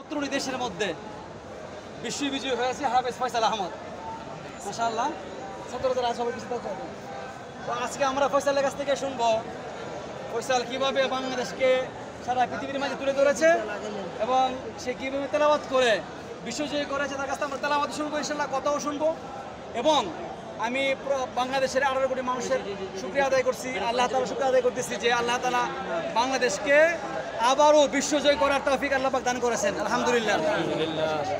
17টি দেশের মধ্যে বিশ্ববিজয়ী হয়েছে হাফেজ ফয়সাল আহমদ। মাশাআল্লাহ 17 জন সবাই কিছু দেখো। তো আজকে আমরা ফয়সালের কাছ থেকে শুনবো ফয়সাল কিভাবে বাংলাদেশকে সারা পৃথিবীর মাঝে তুলে ধরেছে এবং সে কীভাবে তেলাওয়াত করে বিশ্বজয়ী করেছে। তার কাছে আমরা তেলাওয়াত শুনবো, ইনশাআল্লাহ কথাও শুনবো। এবং আমি বাংলাদেশের 18 কোটি মানুষের শুকরিয়া আদায় করছি, আল্লাহ তাআলা শুকরিয়া আদায় করতেছি যে আল্লাহ তাআলা বাংলাদেশকে আবারও বিশ্বজয় করার তৌফিক আল্লাহ পাক দান করেছেন, আলহামদুলিল্লাহ।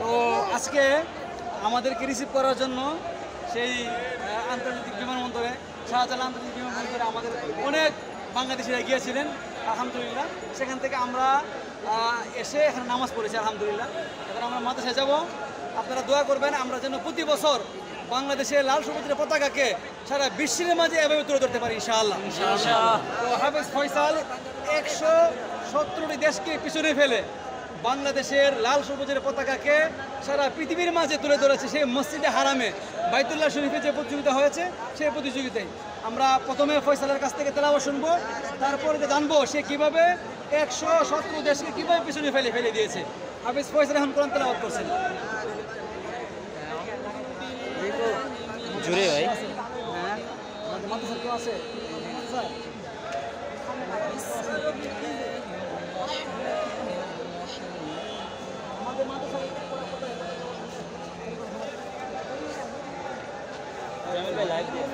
তো আজকে আমাদেরকে রিসিভ করার জন্য সেই আন্তর্জাতিক বিমানবন্দরে, শাহজালাল আন্তর্জাতিক বিমানবন্দরে আমাদের অনেক বাংলাদেশিরা গিয়েছিলেন, আলহামদুলিল্লাহ। সেখান থেকে আমরা এসে এখানে নামাজ পড়েছি, আলহামদুলিল্লাহ। এবার আমরা মাদ্রাসায় যাব, আপনারা দোয়া করবেন আমরা যেন প্রতি বছর বাংলাদেশের লাল সবুজের পতাকাকে সারা বিশ্বের মাঝে এভাবে তুলে ধরতে পারি, ইনশাআল্লাহ। তো হাফেজ ফয়সাল 117টি দেশকে পিছনে ফেলে বাংলাদেশের লাল সবুজের পতাকাকে সারা পৃথিবীর মাঝে তুলে ধরেছে। সেই মসজিদে হারামে বাইতুল্লাহ শরীফে যে প্রতিযোগিতা হয়েছে সেই প্রতিযোগিতায় আমরা প্রথমে ফয়সালের কাছ থেকে তেলাওয়াত শুনবো, তারপরে জানবো সে কিভাবে 117 দেশকে কিভাবে পিছনে ফেলে দিয়েছে। হাফেজ ফয়সাল এখন কোরআন তেলাওয়াত করছেন। জুড়ে ভাই হ্যাঁ, মাদ্রাসার কেউ আছে? আমাদের মাদ্রাসার লাইভ দিয়ে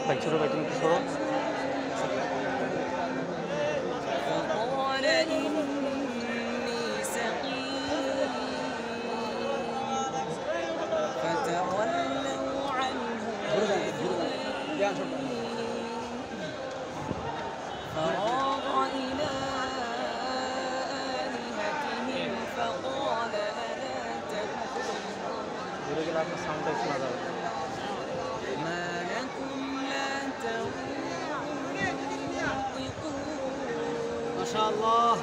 ভাই ছোট ভাই তুমি সরো। ঘুরে গেলে আপনার সাউন্ডটা শোনা যাবে। মাশাআল্লাহ।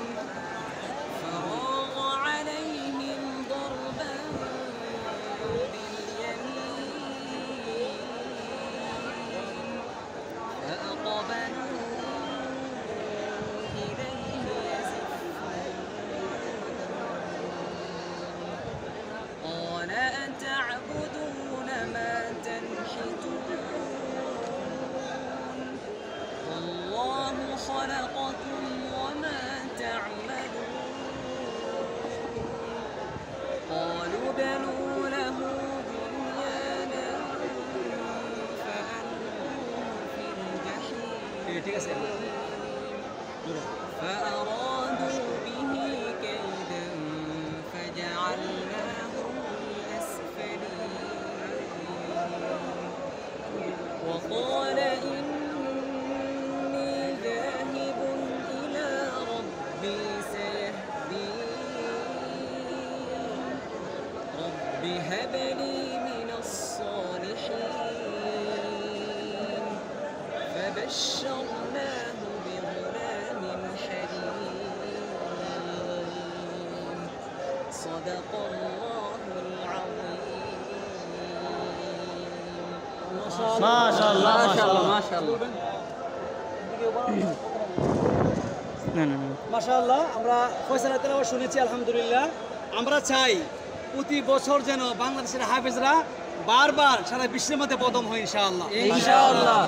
خلقكم وما تعملون قالوا بنوا له بنيانا فألقوه في الجحيم فأرادوا به كيدا فجعلناهم الأسفلين وقال هب لي من الصالحين فبشرناه بغلام حليم صدق الله العظيم ما شاء الله ما شاء الله ما شاء الله না না না মাশাআল্লাহ। আমরা ফয়সালের তেলাওয়াত শুনেছি, আলহামদুলিল্লাহ। আমরা চাই প্রতি বছর যেন বাংলাদেশের হাফেজরা বারবার সারা বিশ্বের মধ্যে প্রথম হয়, ইনশাআল্লাহ ইনশাআল্লাহ।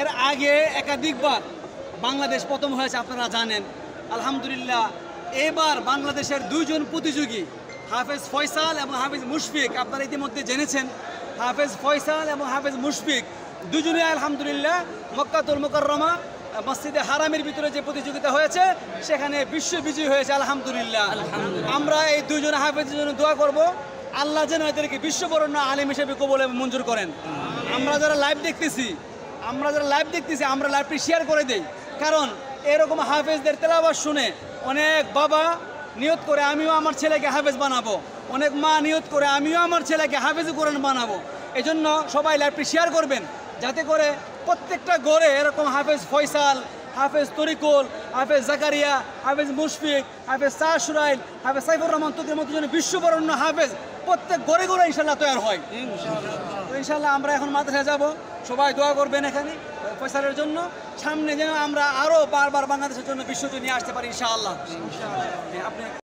এর আগে একাধিকবার বাংলাদেশ প্রথম হয়েছে, আপনারা জানেন, আলহামদুলিল্লাহ। এবার বাংলাদেশের দুইজন প্রতিযোগী হাফেজ ফয়সাল এবং হাফেজ মুশফিক, আপনারা ইতিমধ্যে জেনেছেন হাফেজ ফয়সাল এবং হাফেজ মুশফিক দুজনেই আলহামদুলিল্লাহ মক্কাতুল মুকাররমা মসজিদে হারামের ভিতরে যে প্রতিযোগিতা হয়েছে সেখানে বিশ্ব বিজয়ী হয়েছে আলহামদুলিল্লাহ। আমরা এই দুজন হাফেজের জন্য দোয়া করব, আল্লাহ যেন এদেরকে বিশ্ববরণ্য আলেম হিসেবে কবুল এবং মঞ্জুর করেন। আমরা যারা লাইভ দেখতেছি আমরা লাইভটি শেয়ার করে দেই, কারণ এরকম হাফেজদের তেলাওয়াত শুনে অনেক বাবা নিয়ত করে আমিও আমার ছেলেকে হাফেজ বানাবো, অনেক মা নিয়ত করে আমিও আমার ছেলেকে হাফেজ কোরআন বানাবো। এজন্য সবাই লাইভটি শেয়ার করবেন, যাতে করে প্রত্যেকটা ঘরে এরকম হাফেজ ফয়সাল, হাফেজ তরিকুল, হাফেজ জাকারিয়া, হাফেজ মুশফিক, হাফেজ শাহ সুরাইল, হাফেজ সাইফুর রহমান তুকের মতো যেন বিশ্ববরণ্য হাফেজ প্রত্যেক ঘরে ঘরে ইনশাল্লাহ তৈরি হয়। তো ইনশাল্লাহ আমরা এখন মাদ্রাসায় যাব, সবাই দোয়া করবেন এখানে ফয়সালের জন্য, সামনে যেন আমরা আরও বারবার বাংলাদেশের জন্য বিশ্বটি নিয়ে আসতে পারি ইনশাআল্লাহ। আপনি